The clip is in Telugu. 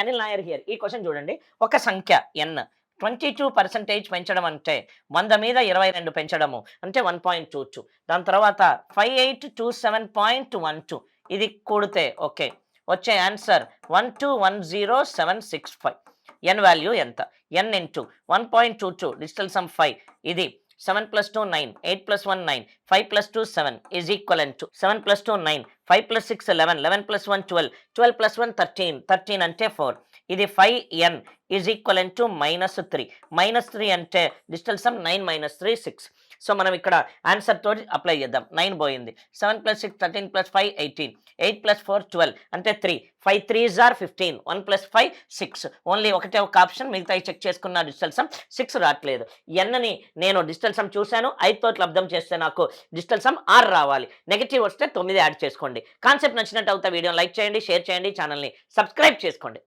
అనిల్ నాయర్ హియర్. ఈ క్వెషన్ చూడండి. ఒక సంఖ్య n 22% పెంచడం అంటే 100 మీద 22 పెంచడము అంటే 1.22. దాని తర్వాత 5827.12 ఇది కూడితే ఓకే. వచ్చే ఆన్సర్ 1210765. n వాల్యూ ఎంత? n ఇంటూ 1.22 డిజిటల్ సమ్ 5 ఇది 7 + 2 9, 8 + 1 9, 5 + 2 7 ఈజ్ ఈక్వలెంట్ టు 7 + 2 9, 5 + 6 11, 11 + 1 12, 12 + 1 13, 13 అంటే 4. ఇది 5n ఈజ్ ఈక్వలెంట్ టు -3. -3 అంటే డిజిటల్ సమ్ 9 - 3 6. సో మనం ఇక్కడ ఆన్సర్ తోటి అప్లై చేద్దాం. 9 పోయింది. 7 + 6 13 + 5 18, 8 + 4 12 అంటే 3. 5 3s are 15, 1 + 5 6. ఓన్లీ ఒకటే ఒక ఆప్షన్, మిగతాయి చెక్ చేసుకున్న డిజిటల్ సమ్ 6 రావట్లేదు. ఎన్ని నేను డిజిటల్ సమ్ చూశాను, 5 తోటి లబ్ధం చేస్తే నాకు డిజిటల్ సమ్ 6 రావాలి. నెగెటివ్ వస్తే 9 యాడ్ చేసుకోండి. కాన్సెప్ట్ నచ్చినట్టు అవుతా వీడియోని లైక్ చేయండి, షేర్ చేయండి, ఛానల్ని సబ్స్క్రైబ్ చేసుకోండి.